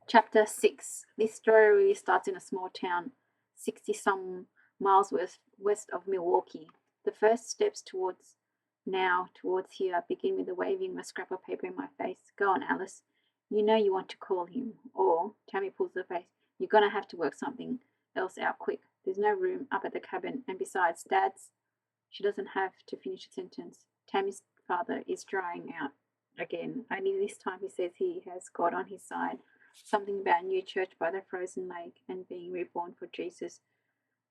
Chapter 6. This story really starts in a small town, 60 some miles west of Milwaukee. The first steps towards here, begin with the waving my scrap of paper in my face. Go on, Alice. You know you want to call him. Or, Tammy pulls her face, you're going to have to work something else out quick. There's no room up at the cabin, and besides, Dad's. She doesn't have to finish a sentence. Tammy's father is drying out again. Only this time he says he has God on his side. Something about a new church by the frozen lake and being reborn for Jesus,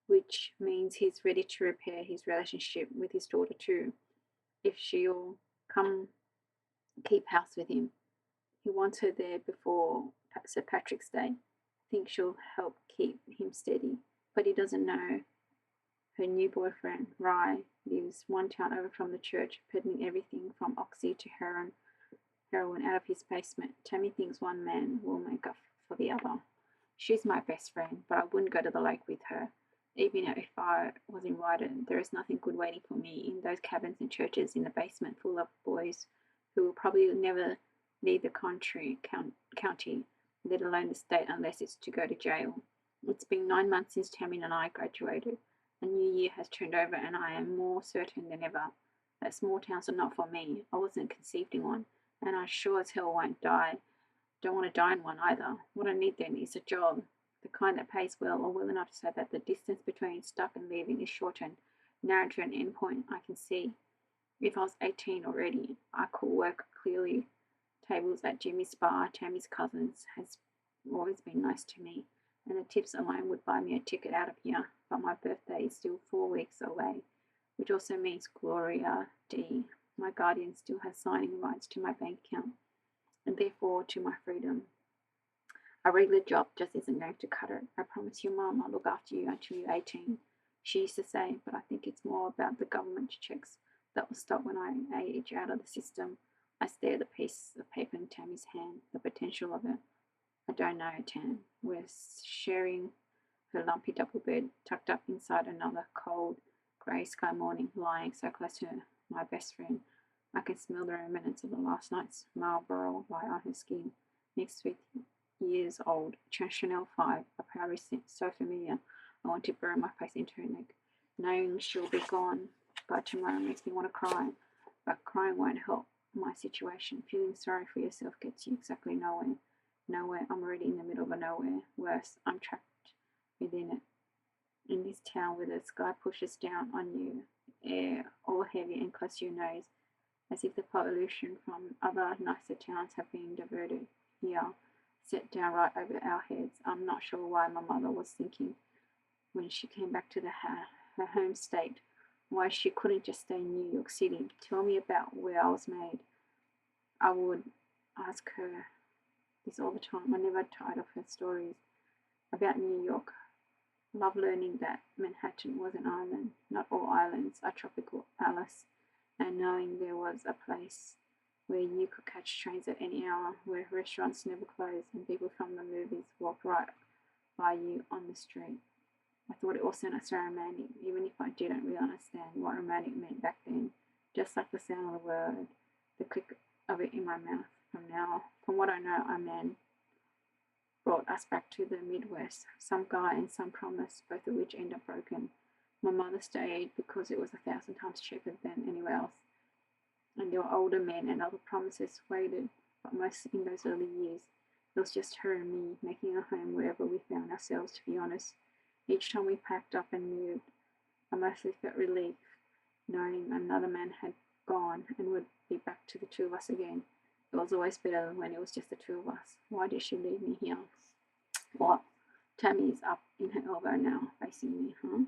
which means he's ready to repair his relationship with his daughter too, if she'll come keep house with him. He wants her there before St. Patrick's Day. Thinks she'll help keep him steady, but he doesn't know her new boyfriend, Rye, lives one town over from the church, peddling everything from oxy to heroin out of his basement. Tammy thinks one man will make up for the other. She's my best friend, but I wouldn't go to the lake with her. Even if I was invited, there is nothing good waiting for me in those cabins and churches in the basement full of boys who will probably never leave the county, let alone the state, unless it's to go to jail. It's been 9 months since Tammy and I graduated. A new year has turned over, and I am more certain than ever that small towns are not for me. I wasn't conceived in one, and I sure as hell won't die. Don't want to die in one either. What I need then is a job, the kind that pays well or well enough so that the distance between stuck and leaving is shortened, narrowed to an end point I can see. If I was 18 already, I could work clearly. Tables at Jimmy's bar, Tammy's cousins, has always been nice to me, and the tips alone would buy me a ticket out of here. But my birthday is still 4 weeks away, which also means Gloria D., my guardian, still has signing rights to my bank account, and therefore to my freedom. A regular job just isn't going to cut it. I promise you, Mum, I'll look after you until you're 18. She used to say, but I think it's more about the government checks that will stop when I age out of the system. I stare at the piece of paper in Tammy's hand, the potential of it. I don't know, Tam. We're sharing her lumpy double bed, tucked up inside another cold, grey sky morning, lying so close to my best friend. I can smell the remnants of the last night's Marlboro light on her skin, mixed with years old Chanel 5, a powdery scent so familiar I want to burrow my face into her neck. Knowing she'll be gone by tomorrow makes me want to cry, but crying won't help my situation. Feeling sorry for yourself gets you exactly nowhere. Nowhere. I'm already in the middle of a nowhere. Worse, I'm trapped within it. In this town where the sky pushes down on you, air all heavy and close to your nose, as if the pollution from other nicer towns have been diverted here, set down right over our heads. I'm not sure why my mother was thinking when she came back to her home state, why she couldn't just stay in New York City. Tell me about where I was made. I would ask her this all the time. I never tired of her stories about New York. Love learning that Manhattan was an island. Not all islands are tropical, Alice. And knowing there was a place where you could catch trains at any hour, where restaurants never closed and people from the movies walked right by you on the street. I thought it all sounded so romantic, even if I didn't really understand what romantic meant back then. Just like the sound of the word, the click of it in my mouth. From what I know, a man brought us back to the Midwest. Some guy and some promise, both of which end up broken. My mother stayed because it was 1,000 times cheaper than anywhere else. And there were older men and other promises waited, but most in those early years, it was just her and me making a home wherever we found ourselves, to be honest. Each time we packed up and moved, I mostly felt relief, knowing another man had gone and would be back to the two of us again. It was always better when it was just the two of us. Why did she leave me here? What? Tammy is up in her elbow now, facing me, huh?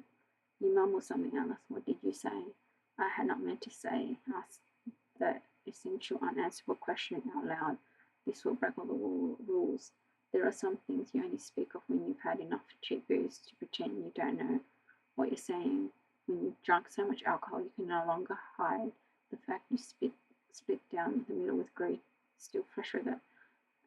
You mumbled something, Alice. What did you say? I had not meant to say. Ask the essential, unanswerable question out loud. This will break all the rules. There are some things you only speak of when you've had enough cheap booze to pretend you don't know what you're saying. When you've drunk so much alcohol, you can no longer hide the fact you split down the middle with grief, still fresh with it,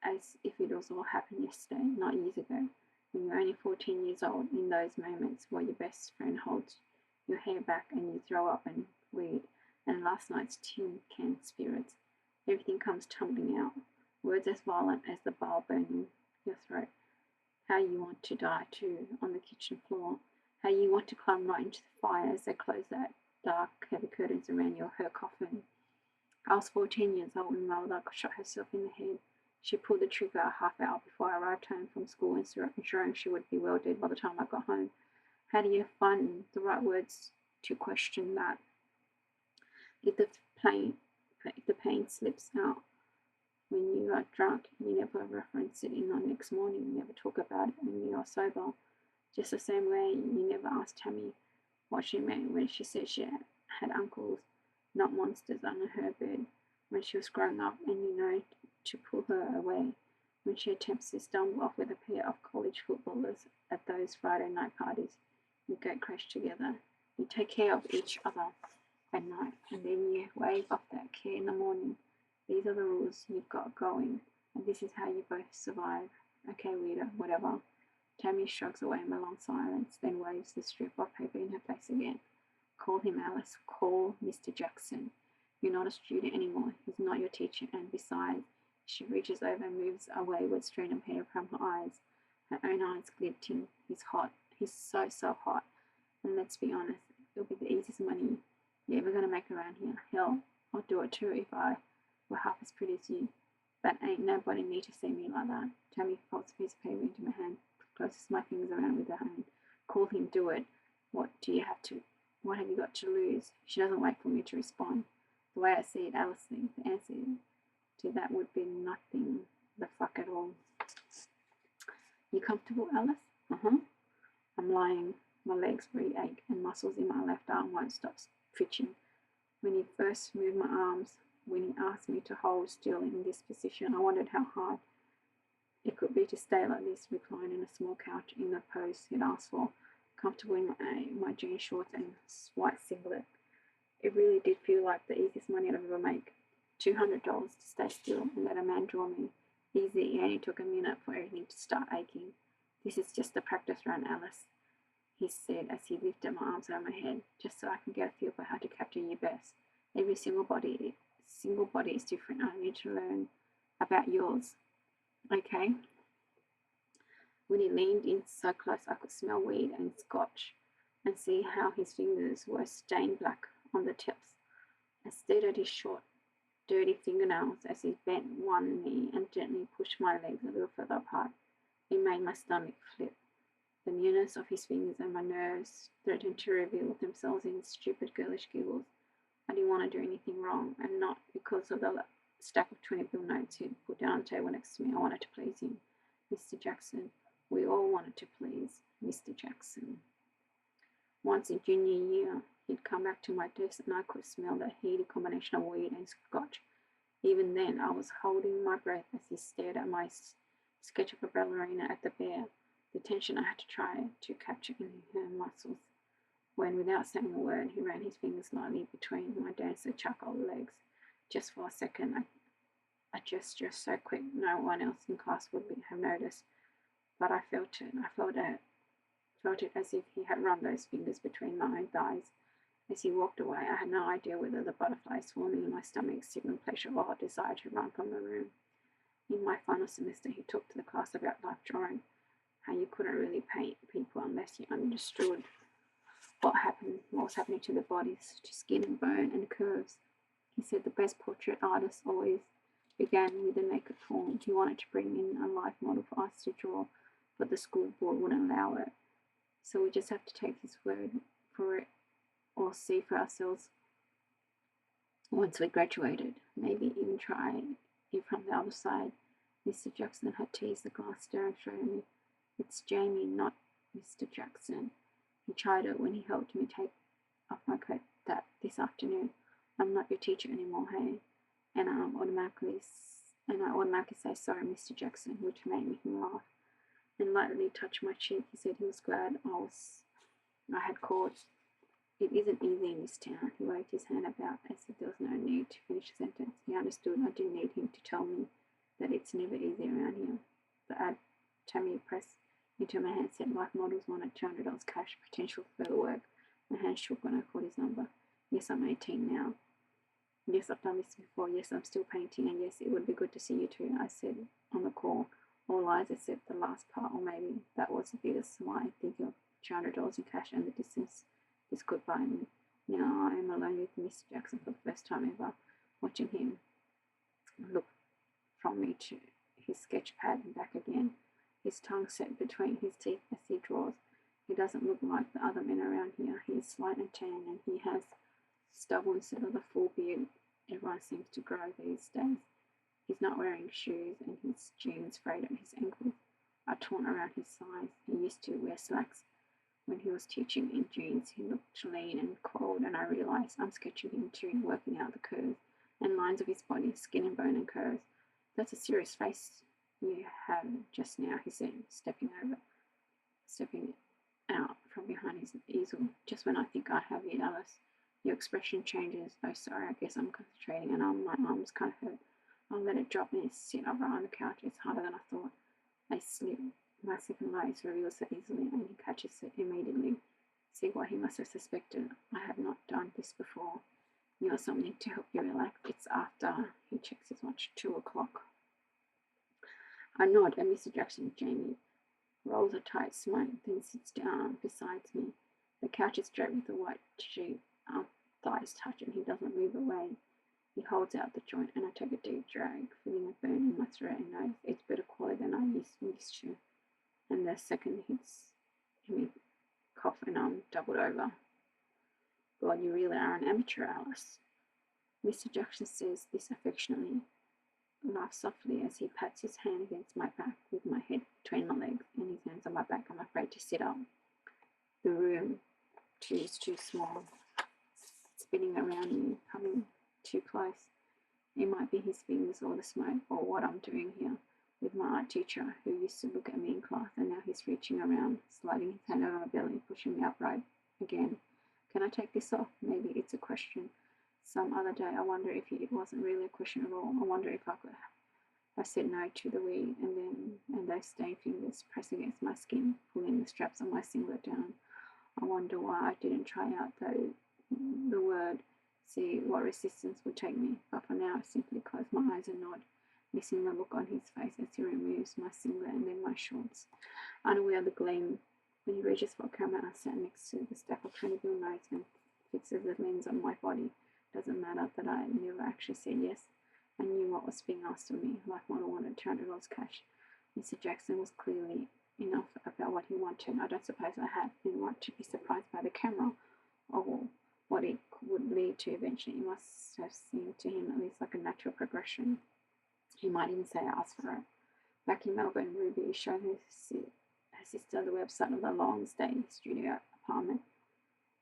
as if it was all happened yesterday, not years ago. When you're only 14 years old, in those moments where your best friend holds your hair back and you throw up and bleed, and last night's tin can spirits, everything comes tumbling out. Words as violent as the bile burning your throat. how you want to die too, on the kitchen floor, how you want to climb right into the fire as they close that dark, heavy curtains around her coffin. I was 14 years old and my mother shot herself in the head. She pulled the trigger a half hour before I arrived home from school, ensuring she would be well dead by the time I got home. How do you find the right words to question that? If the pain slips out when you are drunk, you never reference it in the next morning, you never talk about it when you are sober. Just the same way you never asked Tammy what she meant when she said she had uncles, not monsters, under her bed when she was growing up, and you know to pull her away when she attempts to stumble off with a pair of college footballers at those Friday night parties. You get crashed together. You take care of each other at night, and then you wave off that care in the morning. These are the rules you've got going, and this is how you both survive. Okay, Rita, whatever. Tammy shrugs away in a long silence, then waves the strip of paper in her face again. Call him, Alice. Call Mr. Jackson. You're not a student anymore. He's not your teacher, and besides, she reaches over and moves a wayward strand of hair from her eyes, her own eyes glinting. He's hot. He's so hot. And let's be honest, it'll be the easiest money you're ever going to make around here. Hell, I'll do it too if I were half as pretty as you. But ain't nobody need to see me like that. Tammy folds a piece of paper into my hand, closes my fingers around with her hand. Call him, do it. What have you got to lose? She doesn't wait for me to respond. The way I see it, Alice thinks the answer to that would be nothing the fuck at all. You comfortable, Alice? I'm lying. My legs really ache and muscles in my left arm won't stop twitching. When he first moved my arms, when he asked me to hold still in this position, I wondered how hard it could be to stay like this, reclined in a small couch in the pose he'd asked for, comfortable in my jean shorts and white singlet. It really did feel like the easiest money I'd ever make. $200 to stay still and let a man draw me. Easy, it only took a minute for everything to start aching. This is just a practice run, Alice, he said as he lifted my arms over my head, just so I can get a feel for how to capture you best. Every single body is different. I need to learn about yours. Okay? When he leaned in so close I could smell weed and scotch and see how his fingers were stained black on the tips. I stared at his short, dirty fingernails as he bent one knee and gently pushed my legs a little further apart. It made my stomach flip. The nearness of his fingers and my nerves threatened to reveal themselves in stupid girlish giggles. I didn't want to do anything wrong, and not because of the stack of 20-bill notes he'd put down on the table next to me. I wanted to please him. Mr. Jackson. We all wanted to please Mr. Jackson. Once in junior year, he'd come back to my desk and I could smell the heaty combination of weed and scotch. Even then, I was holding my breath as he stared at my sketch of a ballerina at the bear, the tension I had to try to capture in her muscles, when without saying a word, he ran his fingers lightly between my dancer charcoal legs. Just for a second, a gesture so quick no one else in class would have noticed, but I felt it. I felt it as if he had run those fingers between my own thighs. As he walked away, I had no idea whether the butterflies forming in my stomach signaled pleasure or desire to run from the room. In my final semester, he talked to the class about life drawing, how you couldn't really paint people unless you understood what was happening to the bodies, to skin and bone and curves. He said the best portrait artists always began with a naked form. He wanted to bring in a life model for us to draw, but the school board wouldn't allow it. So we just have to take his word for it, or see for ourselves once we graduated. Maybe even try it from the other side. Mr. Jackson had teased the glass, staring straight at me. It's Jamie, not Mr. Jackson. He tried it when he helped me take off my coat this afternoon. I'm not your teacher anymore, hey? And I automatically say sorry, Mr. Jackson, which made him laugh and lightly touched my cheek. He said he was glad I had called. It isn't easy in this town. He waved his hand about as if there was no need to finish the sentence. He understood I didn't need him to tell me that it's never easy around here. The ad Tammy pressed into my hand said life models wanted $200 cash, potential for further work. My hand shook when I called his number. Yes, I'm 18 now. Yes, I've done this before. Yes, I'm still painting. And yes, it would be good to see you too, I said on the call, all lies except the last part, or maybe that was the biggest why, thinking of $200 in cash and the distance this could buy me. Now I am alone with Mr. Jackson for the first time ever, watching him look from me to his sketch pad and back again, his tongue set between his teeth as he draws. He doesn't look like the other men around here. He is slight and tan, and he has stubble instead of the full beard everyone seems to grow these days. He's not wearing shoes, and his jeans frayed at his ankles are torn around his sides. He used to wear slacks when he was teaching in jeans. He looked lean and cold, and I realized I'm sketching him too, working out the curves and lines of his body, skin and bone and curves. That's a serious face you have just now, he said, stepping out from behind his easel. Just when I think I have you, Alice. Your expression changes. Oh, sorry, I guess I'm concentrating, and my arms kind of hurt. I'll let it drop and sit upright on the couch. It's harder than I thought. I slip. My second lie is revealed so easily, and he catches it immediately. See what he must have suspected. I have not done this before. You want something to help you relax. It's after. He checks his watch. 2:00. I nod, and Mr. Jackson, Jamie, rolls a tight smoke, then sits down beside me. The couch is draped with a white sheet. Our thighs touch, and he doesn't move away. He holds out the joint, and I take a deep drag, feeling a burn in my throat and nose. It's better quality than I used to. And the second hits me, cough, and I'm doubled over. God, you really are an amateur, Alice. Mr. Jackson says this affectionately, laughs softly as he pats his hand against my back with my head between my legs and his hands on my back. I'm afraid to sit up. The room, too, is too small. Spinning around me, coming too close. It might be his fingers or the smoke or what I'm doing here with my art teacher who used to look at me in class, and now he's reaching around, sliding his hand over my belly, pushing me upright again. Can I take this off? Maybe it's a question. Some other day I wonder if it wasn't really a question at all. I wonder if I could have said no to the weed, and those stained fingers press against my skin, pulling the straps on my singlet down. I wonder why I didn't try out the word, see what resistance would take me. But for now I simply close my eyes and nod, missing the look on his face as he removes my singlet and then my shorts. Unaware of the gleam, when he reaches for a camera, I sat next to the stack of 20-bill notes and fixes the lens on my body. Doesn't matter that I never actually said yes. I knew what was being asked of me. Life model wanted $200 cash. Mr. Jackson was clearly enough about what he wanted. I don't suppose I had any right to be surprised by the camera or what it would lead to eventually. It must have seemed to him at least like a natural progression. He might even say I asked for it. Back in Melbourne, Ruby showed her sister the website of the long stay studio apartment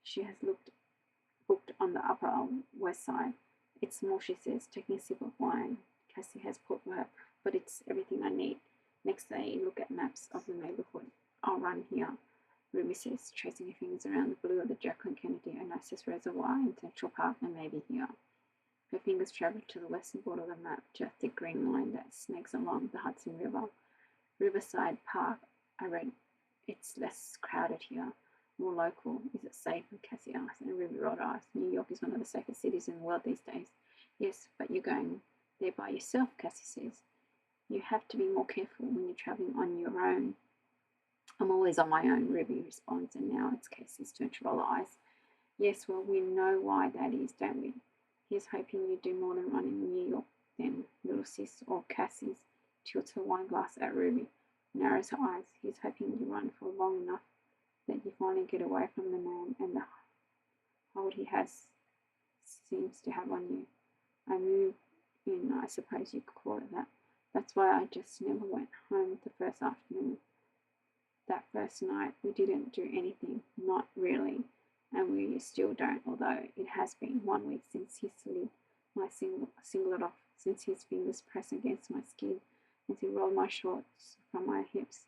she has booked on the Upper West Side. It's small, she says, taking a sip of wine Cassie has poured for her, but it's everything I need. Next day, look at maps of the neighborhood. I'll run here, Ruby says, tracing her fingers around the blue of the Jacqueline Kennedy, Onassis Reservoir in Central Park, and maybe here. Her fingers travel to the western border of the map, to a thick green line that snakes along the Hudson River. Riverside Park, I read. It's less crowded here, more local. Is it safe? And Cassie asked, and Ruby rolled eyes. New York is one of the safest cities in the world these days. Yes, but you're going there by yourself, Cassie says. You have to be more careful when you're traveling on your own. I'm always on my own, Ruby responds, and now it's Cassie's turn to roll eyes. Yes, well, we know why that is, don't we? He's hoping you do more than run in New York, then, little sis, or Cassie's tilts her wine glass at Ruby, narrows her eyes. He's hoping you run for long enough that you finally get away from the man and the hold he seems to have on you. I moved in, I suppose you could call it that. That's why I just never went home the first afternoon. That first night, we didn't do anything, not really, and we still don't, although it has been 1 week since he slid my singlet off, since his fingers pressed against my skin, as he rolled my shorts from my hips.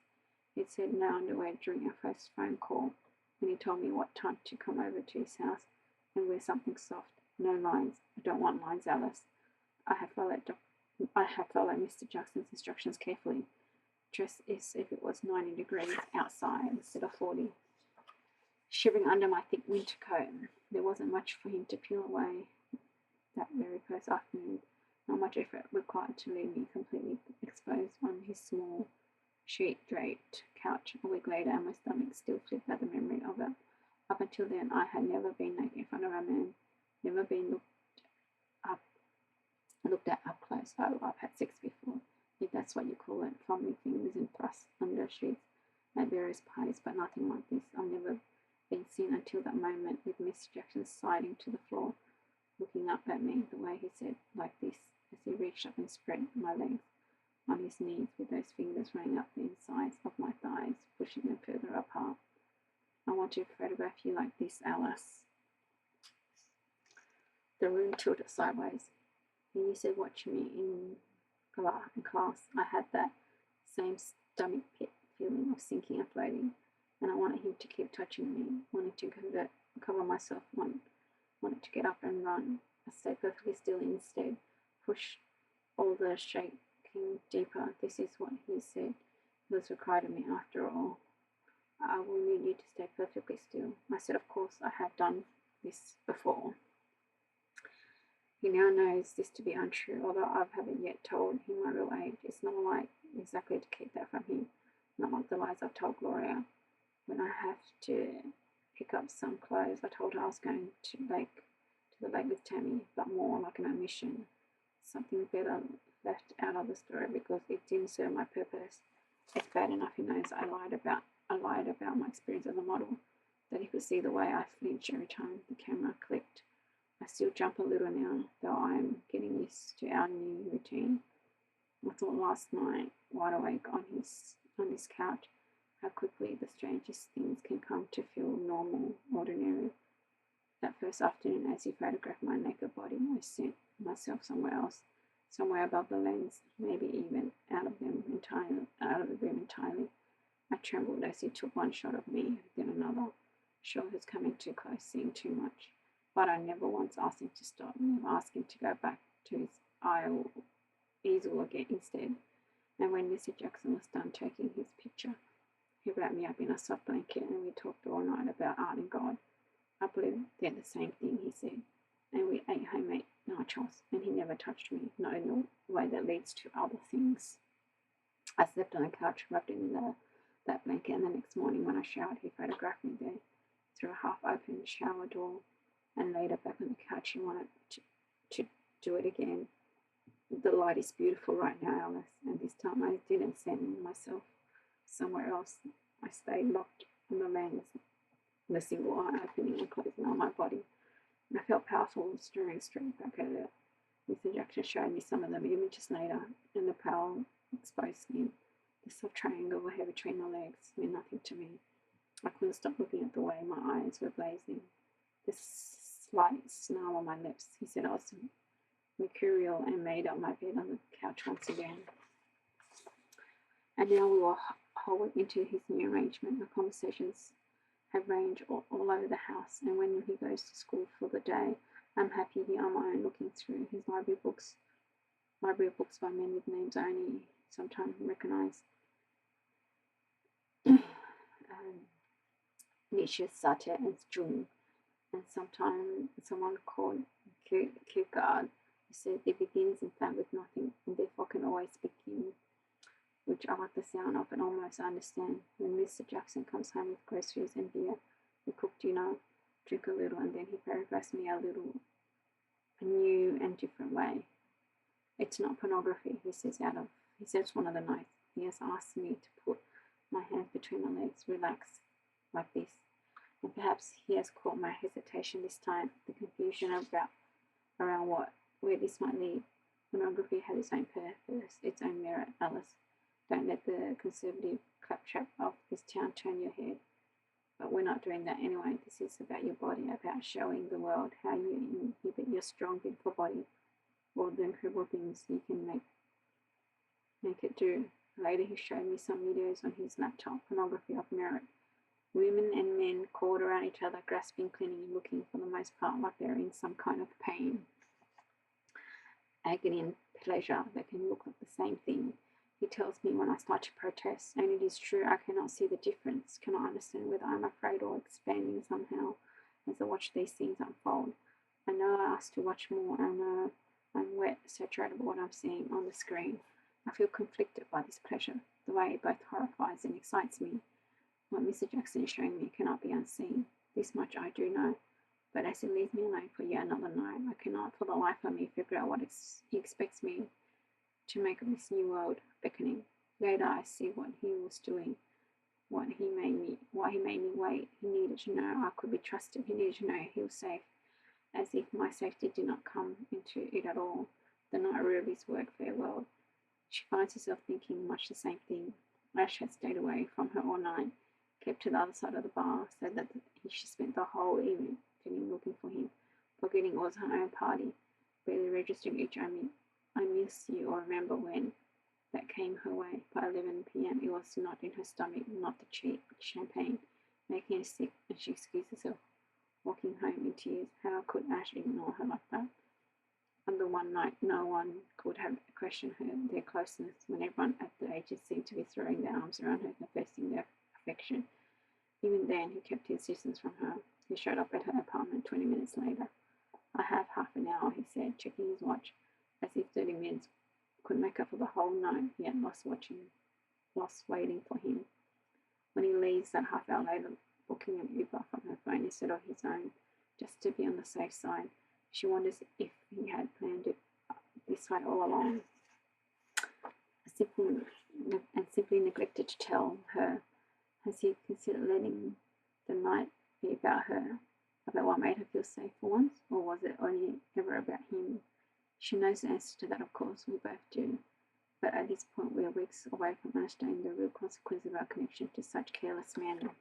He'd said no underwear during our first phone call, when he told me what time to come over to his house and wear something soft. No lines. I don't want lines, Alice. I have followed Mr. Jackson's instructions carefully. Dress as if it was 90 degrees outside instead of 40. Shivering under my thick winter coat, there wasn't much for him to peel away that very first afternoon. Not much effort required to leave me completely exposed on his small, sheet draped couch a week later, and my stomach still flipped at the memory of it. Up until then, I had never been naked in front of a man, never been looked at up close. Oh, I've had sex before, if that's what you call it, fumbling fingers and thrusts under sheets at various parties, but nothing like this. I've never been seen until that moment, with Mr. Jackson sliding to the floor, looking up at me the way he said, like this, as he reached up and spread my legs on his knees, with those fingers running up the insides of my thighs, pushing them further apart. I want to photograph you like this, Alice. The room tilted sideways. He used to watch me in class. I had that same stomach pit feeling of sinking and floating, and I wanted him to keep touching me, wanted to cover myself, wanted to get up and run. I stayed perfectly still instead, pushed all the shaking deeper. This is what he said was required of me after all. I will need you to stay perfectly still. I said, of course, I have done this before. He now knows this to be untrue, although I haven't yet told him my real age. It's not like exactly to keep that from him, not like the lies I've told Gloria. When I have to pick up some clothes, I told her I was going to the lake with Tammy, but more like an omission, something better left out of the story because it didn't serve my purpose. It's bad enough he knows I lied about my experience as a model, that he could see the way I flinch every time the camera clicked. I still jump a little now, though I'm getting used to our new routine. I thought last night, wide awake on this couch, how quickly the strangest things can come to feel normal, ordinary. That first afternoon, as he photographed my naked body, I sent myself somewhere else, somewhere above the lens, maybe even out of the room entirely. I trembled as he took one shot of me, then another. Sure, he was coming too close, seeing too much. But I never once asked him to stop, never asked him to go back to his easel again instead. And when Mr. Jackson was done taking his picture, he wrapped me up in a soft blanket and we talked all night about art and God. I believe they're the same thing, he said. And we ate homemade nachos, and he never touched me, not in the way that leads to other things. I slept on the couch, wrapped in that blanket, and the next morning when I showered, he photographed me there through a half-open shower door, and later back on the couch. He wanted to do it again. The light is beautiful right now, Alice, and this time I didn't send myself somewhere else. I stayed locked on the lens, the single eye opening and closing on my body. And I felt powerful, stirring straight back at it. Mr. Jackson showed me some of the images later, and the pale, exposed skin, the soft triangle hair between my legs meant nothing to me. I couldn't stop looking at the way my eyes were blazing. The slight snarl on my lips. He said I was mercurial and made up my bed on the couch once again. And now we were whole week into his new arrangement. The conversations have ranged all over the house, and when he goes to school for the day, I'm happy here on my own looking through his library books by men with names I only sometimes recognise. Nietzsche, Sartre, and Jung, and sometimes someone called Kierkegaard, who said it begins in fact with nothing, and therefore can always begin, which I like the sound of and almost understand. When Mr. Jackson comes home with groceries and beer, we cook dinner, drink a little, and then he paragraphs me a new and different way. It's not pornography, he says one of the nights. He has asked me to put my hands between my legs, relax, like this. And perhaps he has caught my hesitation this time, the confusion around where this might lead. Pornography has its own purpose, its own merit, Alice. Don't let the conservative claptrap of this town turn your head. But we're not doing that anyway. This is about your body, about showing the world how you inhibit your strong, beautiful body, all the incredible things you can make it do. Later he showed me some videos on his laptop, pornography of merit. Women and men crawled around each other, grasping, clinging, and looking for the most part like they're in some kind of pain, agony and pleasure that can look like the same thing. He tells me when I start to protest, and it is true, I cannot see the difference, cannot understand whether I'm afraid or expanding somehow as I watch these things unfold. I know I ask to watch more, and I know I'm wet, saturated by what I'm seeing on the screen. I feel conflicted by this pleasure, The way it both horrifies and excites me. What Mr. Jackson is showing me cannot be unseen. This much I do know. But as he leaves me alone for yet another night, I cannot for the life of me figure out what he expects me to make of this new world beckoning. Later I see what he was doing, why he made me wait. He needed to know I could be trusted. He needed to know he was safe, as if my safety did not come into it at all. The night Ruby's word farewell. She finds herself thinking much the same thing. Ash had stayed away from her all night, kept to the other side of the bar, so that she spent the whole evening looking for him, forgetting it was her own party, barely registering each I miss you or remember when that came her way. By 11 p.m. it was not in her stomach, not the cheap champagne, making her sick, and she excused herself, walking home in tears. How could Ash ignore her like that? On the one night, no one could have questioned their closeness, when everyone at the ages seemed to be throwing their arms around her, confessing their affection. Even then, he kept his distance from her. He showed up at her apartment 20 minutes later. I have half an hour, he said, checking his watch, as if 30 minutes could make up for the whole night he had lost waiting for him. When he leaves that half hour later, booking an Uber from her phone instead of his own, just to be on the safe side, she wonders if he had planned it this way all along, simply neglected to tell her. Has he considered letting the night be about her, about what made her feel safe for once, or was it only ever about him? She knows the answer to that, of course, we both do. But at this point we are weeks away from understanding the real consequence of our connection to such careless manner.